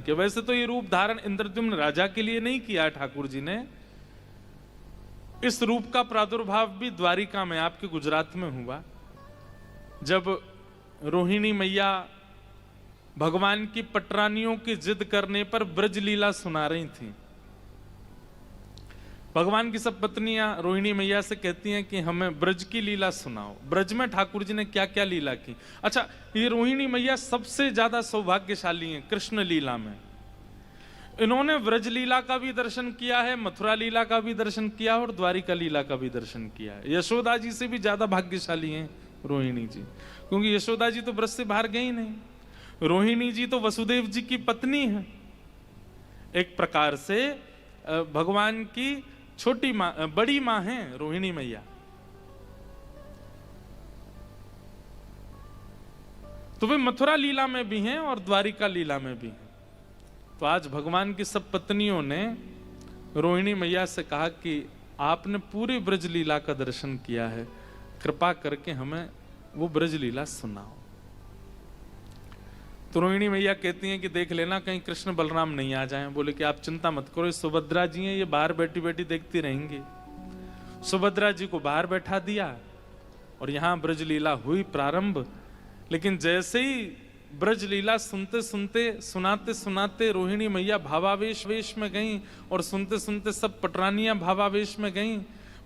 किया। वैसे तो ये रूप धारण इंद्रद्युम्न राजा के लिए नहीं किया ठाकुर जी ने, इस रूप का प्रादुर्भाव भी द्वारिका में, आपके गुजरात में हुआ, जब रोहिणी मैया भगवान की पटरानियों की जिद करने पर ब्रज लीला सुना रही थी। भगवान की सब पत्नियां रोहिणी मैया से कहती हैं कि हमें ब्रज की लीला सुनाओ। ब्रज में ठाकुर जी ने क्या क्या लीला की। अच्छा, ये रोहिणी मैया सबसे ज्यादा सौभाग्यशाली हैं कृष्ण लीला में। इन्होंने ब्रज लीला का भी दर्शन किया है, मथुरा लीला का भी दर्शन किया और द्वारिका लीला का भी दर्शन किया है। यशोदा जी से भी ज्यादा भाग्यशाली हैं रोहिणी जी, क्योंकि यशोदा जी तो ब्रज से बाहर गई नहीं। रोहिणी जी तो वसुदेव जी की पत्नी है, एक प्रकार से भगवान की छोटी मां, बड़ी मां है रोहिणी मैया। तो वे मथुरा लीला में भी हैं और द्वारिका लीला में भी हैं। तो आज भगवान की सब पत्नियों ने रोहिणी मैया से कहा कि आपने पूरी ब्रज लीला का दर्शन किया है, कृपा करके हमें वो ब्रज लीला सुनाओ। तो रोहिणी मैया कहती हैं कि देख लेना कहीं कृष्ण बलराम नहीं आ जाएं। बोले कि आप चिंता मत करो, सुभद्रा जी हैं, ये बाहर बैठी बैठी देखती रहेंगी। सुभद्रा जी को बाहर बैठा दिया और यहां ब्रज लीला हुई प्रारंभ। लेकिन जैसे ही ब्रज लीला सुनते सुनते सुनाते सुनाते रोहिणी मैया भावावेश वेश में गईं और सुनते सुनते सब पटरानियां भावावेश में गईं।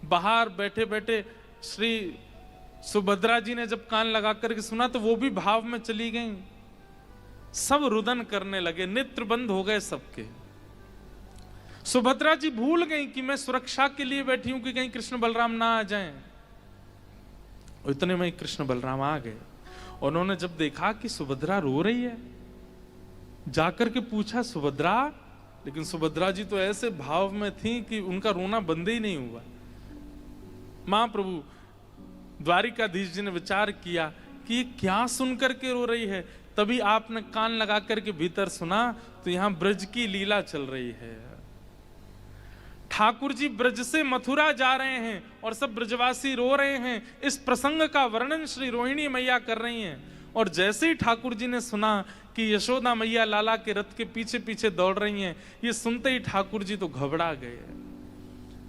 बाहर बैठे बैठे श्री सुभद्रा जी ने जब कान लगा करके सुना तो वो भी भाव में चली गईं। सब रुदन करने लगे, नेत्र बंद हो गए सबके। सुभद्रा जी भूल गई कि मैं सुरक्षा के लिए बैठी हूं कि कहीं कृष्ण बलराम ना आ जाएं। और इतने में कृष्ण बलराम आ गए। उन्होंने जब देखा कि सुभद्रा रो रही है, जाकर के पूछा सुभद्रा, लेकिन सुभद्रा जी तो ऐसे भाव में थी कि उनका रोना बंद ही नहीं हुआ। महाप्रभु द्वारिकाधीश जी ने विचार किया कि ये क्या सुनकर के रो रही है। तभी आपने कान लगा करके भीतर सुना तो यहां ब्रज की लीला चल रही है। ठाकुर जी ब्रज से मथुरा जा रहे हैं और सब ब्रजवासी रो रहे हैं। इस प्रसंग का वर्णन श्री रोहिणी मैया कर रही हैं। और जैसे ही ठाकुर जी ने सुना कि यशोदा मैया लाला के रथ के पीछे पीछे दौड़ रही हैं, ये सुनते ही ठाकुर जी तो घबरा गए,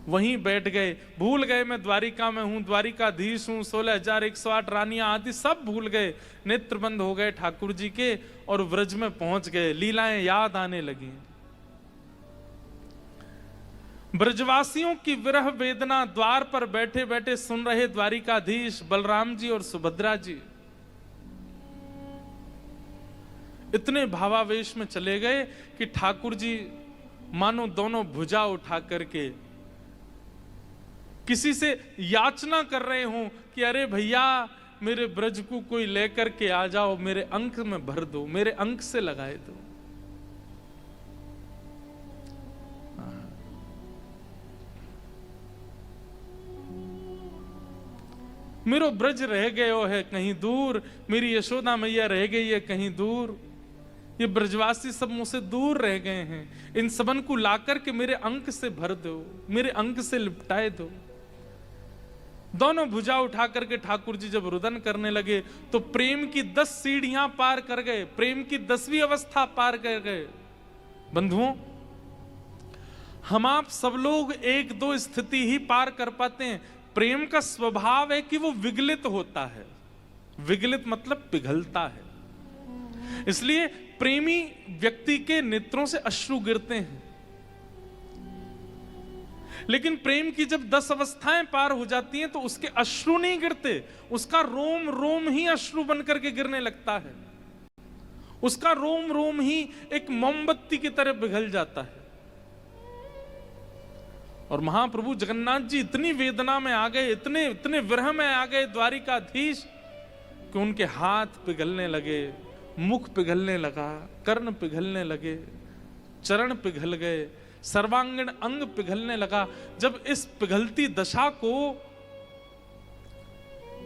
वहीं बैठ गए। भूल गए मैं द्वारिका में हूं, द्वारिकाधीश हूं, 16,108 रानियां आदि सब भूल गए। नेत्र बंद हो गए ठाकुर जी के और व्रज में पहुंच गए। लीलाएं याद आने लगी। ब्रजवासियों की विरह वेदना द्वार पर बैठे बैठे सुन रहे द्वारिकाधीश बलराम जी और सुभद्रा जी इतने भावावेश में चले गए कि ठाकुर जी मानो दोनों भुजा उठा करके किसी से याचना कर रहे हो कि अरे भैया मेरे ब्रज को कोई लेकर के आ जाओ, मेरे अंक में भर दो, मेरे अंक से लगाए दो। मेरो ब्रज रह गयो है कहीं दूर, मेरी यशोदा मैया रह गई है कहीं दूर। ये ब्रजवासी सब मुझसे दूर रह गए हैं, इन सबन को लाकर के मेरे अंक से भर दो, मेरे अंक से लिपटाए दो। दोनों भुजा उठा करके ठाकुर जी जब रुदन करने लगे तो प्रेम की 10 सीढ़ियां पार कर गए, प्रेम की 10वीं अवस्था पार कर गए। बंधुओं, हम आप सब लोग 1-2 स्थिति ही पार कर पाते हैं। प्रेम का स्वभाव है कि वो विगलित होता है। विगलित मतलब पिघलता है। इसलिए प्रेमी व्यक्ति के नेत्रों से अश्रु गिरते हैं। लेकिन प्रेम की जब 10 अवस्थाएं पार हो जाती हैं तो उसके अश्रु नहीं गिरते, उसका रोम रोम ही अश्रु बनकर के गिरने लगता है। उसका रोम रोम ही एक मोमबत्ती की तरह पिघल जाता है। और महाप्रभु जगन्नाथ जी इतनी वेदना में आ गए, इतने इतने विरह में आ गए द्वारिकाधीश कि उनके हाथ पिघलने लगे, मुख पिघलने लगा, कर्ण पिघलने लगे, चरण पिघल गए, सर्वांगीण अंग पिघलने लगा। जब इस पिघलती दशा को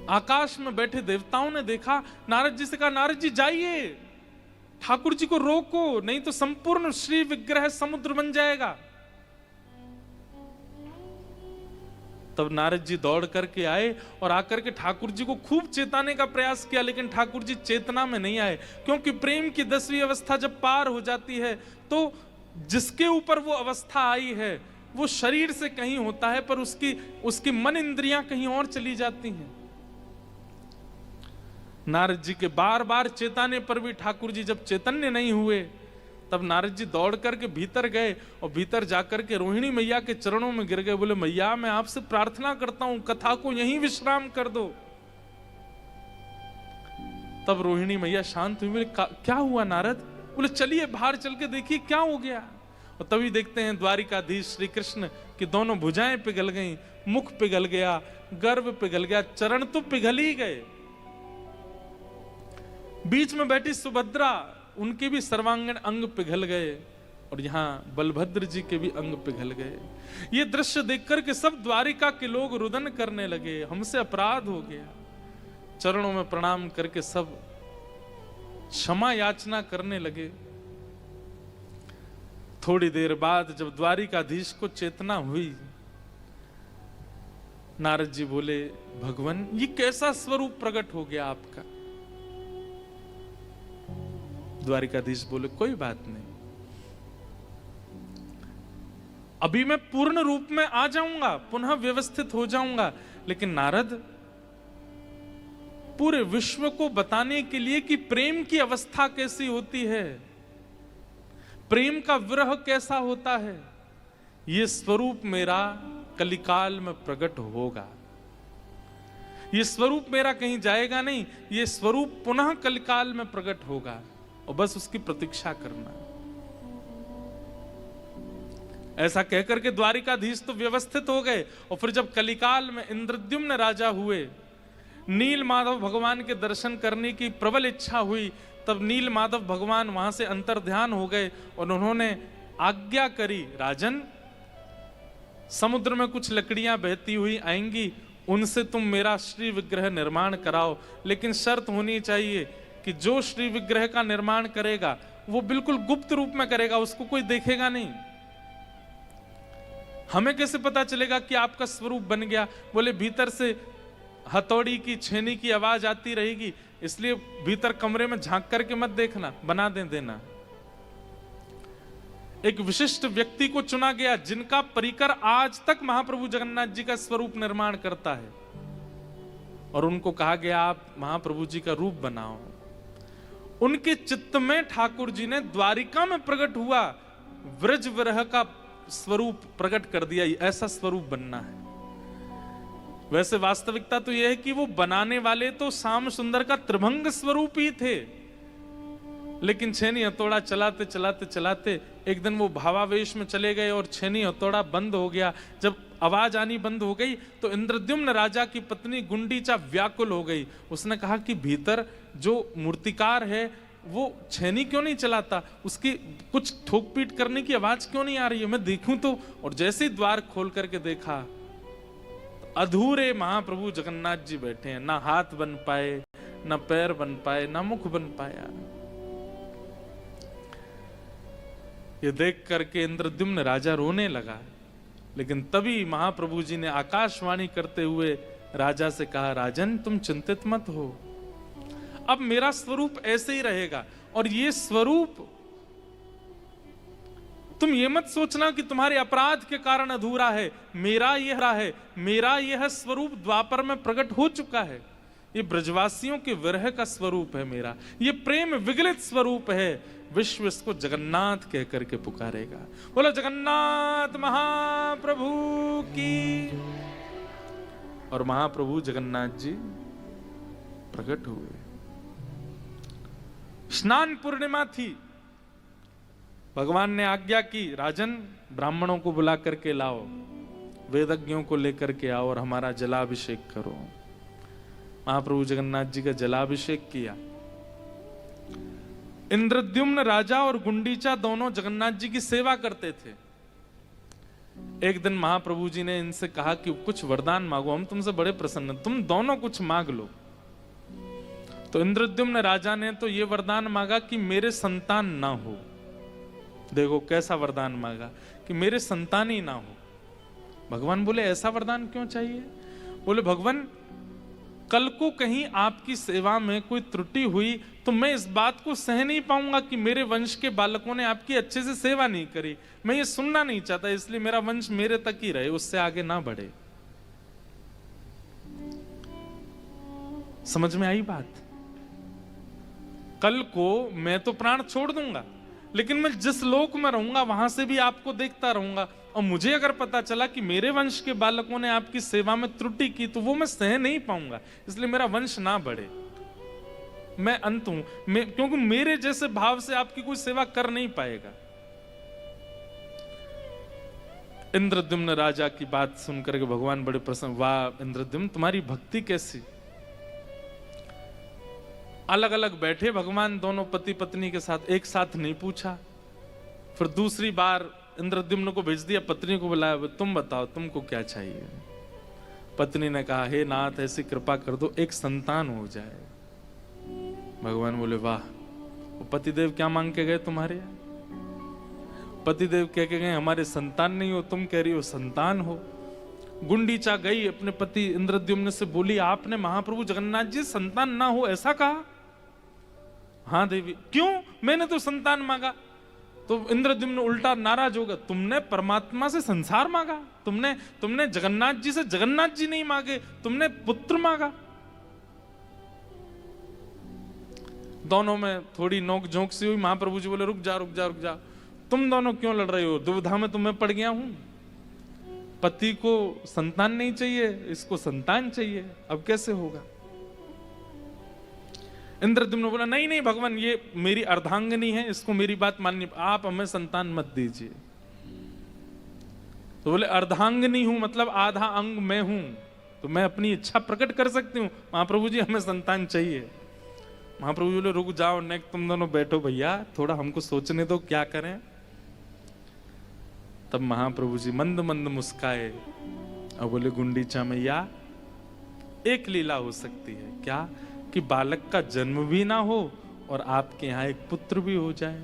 आकाश में बैठे देवताओं ने देखा, नारद जी से कहा, नारद जी जाइए, ठाकुर जी को रोको, नहीं तो संपूर्ण श्री विग्रह समुद्र बन जाएगा। तब नारद जी दौड़ करके आए और आकर के ठाकुर जी को खूब चेताने का प्रयास किया, लेकिन ठाकुर जी चेतना में नहीं आए, क्योंकि प्रेम की 10वीं अवस्था जब पार हो जाती है तो जिसके ऊपर वो अवस्था आई है वो शरीर से कहीं होता है, पर उसकी मन इंद्रियां कहीं और चली जाती हैं। नारद जी के बार बार चेताने पर भी ठाकुर जी जब चैतन्य नहीं हुए, तब नारद जी दौड़ करके भीतर गए और भीतर जाकर के रोहिणी मैया के चरणों में गिर गए, बोले मैया मैं आपसे प्रार्थना करता हूं कथा को यहीं विश्राम कर दो। तब रोहिणी मैया शांत हुई, बोले क्या हुआ नारद? बोले चलिए बाहर चल के देखिए क्या हो गया। और तभी देखते हैं द्वारिकाधीश श्री कृष्ण की दोनों भुजाएं पिघल गईं, मुख पिघल गया, गर्भ पिघल गया, चरण तो पिघल ही गए। बीच में बैठी सुभद्रा, उनके भी सर्वांगीण अंग पिघल गए और यहां बलभद्र जी के भी अंग पिघल गए। ये दृश्य देखकर के सब द्वारिका के लोग रुदन करने लगे, हमसे अपराध हो गया। चरणों में प्रणाम करके सब क्षमा याचना करने लगे। थोड़ी देर बाद जब द्वारिकाधीश को चेतना हुई, नारद जी बोले भगवान ये कैसा स्वरूप प्रकट हो गया आपका? द्वारिकाधीश बोले कोई बात नहीं, अभी मैं पूर्ण रूप में आ जाऊंगा, पुनः व्यवस्थित हो जाऊंगा। लेकिन नारद, पूरे विश्व को बताने के लिए कि प्रेम की अवस्था कैसी होती है, प्रेम का विरह कैसा होता है, यह स्वरूप मेरा कलिकाल में प्रकट होगा। यह स्वरूप मेरा कहीं जाएगा नहीं, यह स्वरूप पुनः कलिकाल में प्रकट होगा और बस उसकी प्रतीक्षा करना। ऐसा कहकर के द्वारिकाधीश तो व्यवस्थित हो गए। और फिर जब कलिकाल में इंद्रद्युम्न राजा हुए, नील माधव भगवान के दर्शन करने की प्रबल इच्छा हुई, तब नील माधव भगवान वहां से अंतर्ध्यान हो गए और उन्होंने आज्ञा करी, राजन समुद्र में कुछ लकड़ियां बहती हुई आएंगी, उनसे तुम मेरा श्री विग्रह निर्माण कराओ, लेकिन शर्त होनी चाहिए कि जो श्री विग्रह का निर्माण करेगा वो बिल्कुल गुप्त रूप में करेगा, उसको कोई देखेगा नहीं। हमें कैसे पता चलेगा कि आपका स्वरूप बन गया? बोले भीतर से हथौड़ी की छेनी की आवाज आती रहेगी, इसलिए भीतर कमरे में झांक करके मत देखना, बना देना। एक विशिष्ट व्यक्ति को चुना गया जिनका परिकर आज तक महाप्रभु जगन्नाथ जी का स्वरूप निर्माण करता है, और उनको कहा गया आप महाप्रभु जी का रूप बनाओ। उनके चित्त में ठाकुर जी ने द्वारिका में प्रकट हुआ व्रज विरह का स्वरूप प्रकट कर दिया, ऐसा स्वरूप बनना है। वैसे वास्तविकता तो यह है कि वो बनाने वाले तो श्याम सुंदर का त्रिभंग स्वरूप ही थे, लेकिन छेनी हथौड़ा चलाते चलाते चलाते एक दिन वो भावावेश में चले गए और छेनी हथौड़ा बंद हो गया। जब आवाज आनी बंद हो गई तो इंद्रद्युम्न राजा की पत्नी गुंडीचा व्याकुल हो गई। उसने कहा कि भीतर जो मूर्तिकार है वो छेनी क्यों नहीं चलाता, उसकी कुछ ठोक पीट करने की आवाज क्यों नहीं आ रही है, मैं देखूं तो। और जैसे ही द्वार खोल करके देखा, अधूरे महाप्रभु जगन्नाथ जी बैठे हैं, ना हाथ बन पाए, ना पैर बन पाए, ना मुख बन पाया। ये देख करके इंद्रद्युम्न राजा रोने लगा, लेकिन तभी महाप्रभु जी ने आकाशवाणी करते हुए राजा से कहा, राजन तुम चिंतित मत हो, अब मेरा स्वरूप ऐसे ही रहेगा। और ये स्वरूप तुम ये मत सोचना कि तुम्हारे अपराध के कारण अधूरा है, मेरा यह स्वरूप द्वापर में प्रकट हो चुका है। ये ब्रजवासियों के विरह का स्वरूप है मेरा, ये प्रेम विगलित स्वरूप है। विश्व इसको जगन्नाथ कह करके पुकारेगा। बोलो जगन्नाथ महाप्रभु की। और महाप्रभु जगन्नाथ जी प्रकट हुए। स्नान पूर्णिमा थी, भगवान ने आज्ञा की, राजन ब्राह्मणों को बुला करके लाओ, वेदज्ञों को लेकर के आओ और हमारा जलाभिषेक करो। महाप्रभु जगन्नाथ जी का जलाभिषेक किया। इंद्रद्युम्न राजा और गुंडीचा दोनों जगन्नाथ जी की सेवा करते थे। एक दिन महाप्रभु जी ने इनसे कहा कि कुछ वरदान मांगो, हम तुमसे बड़े प्रसन्न, तुम दोनों कुछ मांग लो। तो इंद्रद्युम्न राजा ने तो ये वरदान मांगा कि मेरे संतान ना हो। देखो कैसा वरदान मांगा कि मेरे संतान ही ना हो। भगवान बोले ऐसा वरदान क्यों चाहिए? बोले भगवान कल को कहीं आपकी सेवा में कोई त्रुटि हुई तो मैं इस बात को सह नहीं पाऊंगा कि मेरे वंश के बालकों ने आपकी अच्छे से सेवा नहीं करी। मैं ये सुनना नहीं चाहता, इसलिए मेरा वंश मेरे तक ही रहे, उससे आगे ना बढ़े। समझ में आई बात? कल को मैं तो प्राण छोड़ दूंगा, लेकिन मैं जिस लोक में रहूंगा वहां से भी आपको देखता रहूंगा, और मुझे अगर पता चला कि मेरे वंश के बालकों ने आपकी सेवा में त्रुटि की तो वो मैं सह नहीं पाऊंगा, इसलिए मेरा वंश ना बढ़े, मैं अंत हूं, क्योंकि मेरे जैसे भाव से आपकी कोई सेवा कर नहीं पाएगा। इंद्रद्युम्न राजा की बात सुनकर के भगवान बड़े प्रसन्न, वाह इंद्रद्युम्न तुम्हारी भक्ति कैसी। अलग अलग बैठे भगवान दोनों पति पत्नी के साथ, एक साथ नहीं पूछा। फिर दूसरी बार इंद्रद्युम्न को भेज दिया, पत्नी को बुलाया, तुम बताओ तुमको क्या चाहिए। पत्नी ने कहा हे नाथ ऐसी कृपा कर दो एक संतान हो जाए। भगवान बोले वाह, वो पतिदेव क्या मांग के गए तुम्हारे? पतिदेव कह के गए हमारे संतान नहीं हो, तुम कह रही हो संतान हो। गुंडीचा गई अपने पति इंद्रद्युम्न से बोली आपने महाप्रभु जगन्नाथ जी संतान ना हो ऐसा कहा? हाँ देवी। क्यों? मैंने तो संतान मांगा। तो इंद्रद्युम्न उल्टा नाराज होगा, तुमने परमात्मा से संसार मांगा, तुमने जगन्नाथ जी से जगन्नाथ जी नहीं मांगे, तुमने पुत्र मांगा। दोनों में थोड़ी नोक झोंक सी हुई। महाप्रभु जी बोले रुक जा रुक जा रुक जा, तुम दोनों क्यों लड़ रहे हो? दुविधा में तुम्हें पड़ गया हूं। पति को संतान नहीं चाहिए, इसको संतान चाहिए, अब कैसे होगा? इंद्रद्युम्न बोला नहीं नहीं भगवान ये मेरी अर्धांगिनी है, इसको मेरी बात माननी, आप हमें संतान मत दीजिए। तो बोले अर्धांगिनी हूं मतलब आधा अंग मैं हूं, तो मैं अपनी इच्छा प्रकट कर सकती हूं। महाप्रभु जी हमें संतान चाहिए। महाप्रभु जी बोले रुक जाओ नेक, तुम दोनों बैठो भैया, थोड़ा हमको सोचने दो क्या करें। तब महाप्रभु जी मंद मंद मुस्काए और बोले गुंडीचा मैया एक लीला हो सकती है। क्या? कि बालक का जन्म भी ना हो और आपके यहाँ एक पुत्र भी हो जाए।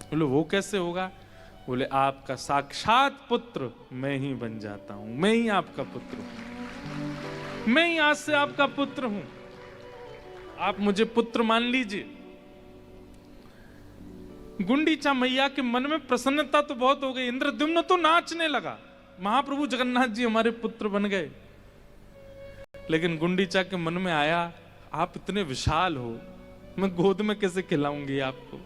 बोले वो कैसे होगा? बोले आपका साक्षात पुत्र मैं ही बन जाता हूं, मैं ही आपका पुत्र हूं, मैं ही आज से आपका पुत्र हूं, आप मुझे पुत्र मान लीजिए। गुंडीचा मैया के मन में प्रसन्नता तो बहुत हो गई, इंद्रद्युम्न तो नाचने लगा, महाप्रभु जगन्नाथ जी हमारे पुत्र बन गए। लेकिन गुंडीचा के मन में आया आप इतने विशाल हो, मैं गोद में कैसे खिलाऊंगी आपको?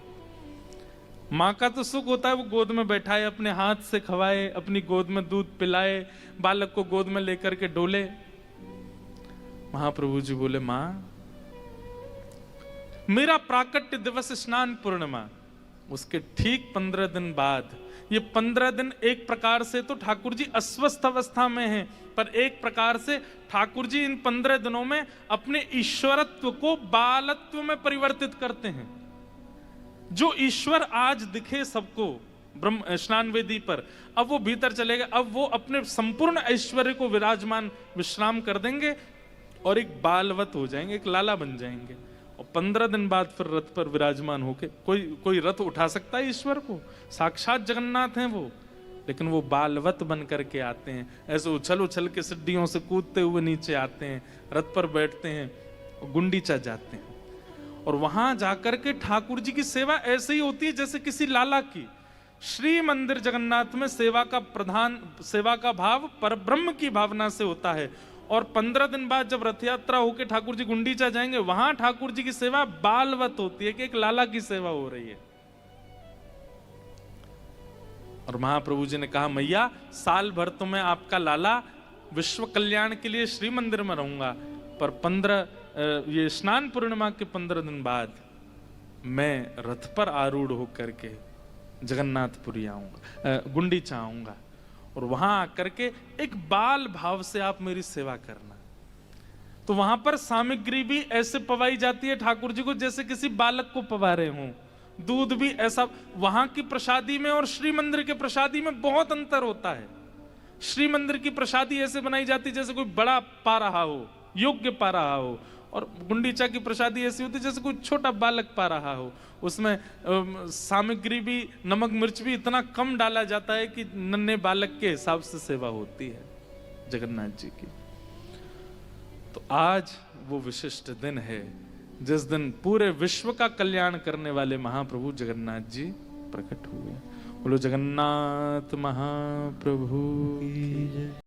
माँ का तो सुख होता है वो गोद में बैठाए, अपने हाथ से खवाए, अपनी गोद में दूध पिलाए, बालक को गोद में लेकर के डोले। महाप्रभु जी बोले माँ मेरा प्राकट्य दिवस स्नान पूर्णिमा, उसके ठीक 15 दिन बाद, ये 15 दिन एक प्रकार से तो ठाकुर जी अस्वस्थ अवस्था में हैं, पर एक प्रकार से ठाकुर जी इन 15 दिनों में अपने ईश्वरत्व को बालत्व में परिवर्तित करते हैं। जो ईश्वर आज दिखे सबको ब्रह्म स्नान वेदी पर, अब वो भीतर चलेगा, अब वो अपने संपूर्ण ऐश्वर्य को विराजमान विश्राम कर देंगे और एक बालवत हो जाएंगे, एक लाला बन जाएंगे। और 15 दिन बाद फिर रथ पर विराजमान होके, कोई रथ उठा सकता है ईश्वर को? साक्षात जगन्नाथ हैं वो, लेकिन वो बालवत बन करके आते हैं, ऐसे उछल उछल के सीढ़ियों से कूदते हुए नीचे आते हैं, रथ पर बैठते हैं और गुंडीचा जाते हैं। और वहां जाकर के ठाकुर जी की सेवा ऐसे ही होती है जैसे किसी लाला की। श्री मंदिर जगन्नाथ में सेवा का भाव परब्रह्म की भावना से होता है। और 15 दिन बाद जब रथ यात्रा होकर ठाकुर जी गुंडीचा जाएंगे, वहां ठाकुर जी की सेवा बालवत होती है कि एक लाला की सेवा हो रही है। और महाप्रभु जी ने कहा मैया साल भर तो मैं आपका लाला विश्व कल्याण के लिए श्री मंदिर में रहूंगा, पर ये स्नान पूर्णिमा के 15 दिन बाद मैं रथ पर आरूढ़ होकर के जगन्नाथपुरी आऊंगा, गुंडीचा आऊंगा, और वहां आकर के एक बाल भाव से आप मेरी सेवा करना। तो वहां पर सामग्री भी ऐसे पवाई जाती है ठाकुर जी को जैसे किसी बालक को पवा रहे हों। दूध भी ऐसा, वहां की प्रसादी में और श्री मंदिर के प्रसादी में बहुत अंतर होता है। श्री मंदिर की प्रसादी ऐसे बनाई जाती जैसे कोई बड़ा पा रहा हो, योग्य पा रहा हो, और गुंडीचा की प्रसादी ऐसी होती जैसे कोई छोटा बालक पा रहा हो। उसमें सामग्री भी, नमक मिर्च भी इतना कम डाला जाता है कि नन्हे बालक के हिसाब से सेवा होती है। जगन्नाथ जी की। तो आज वो विशिष्ट दिन है जिस दिन पूरे विश्व का कल्याण करने वाले महाप्रभु जगन्नाथ जी प्रकट हुए। बोलो जगन्नाथ महाप्रभु की जय।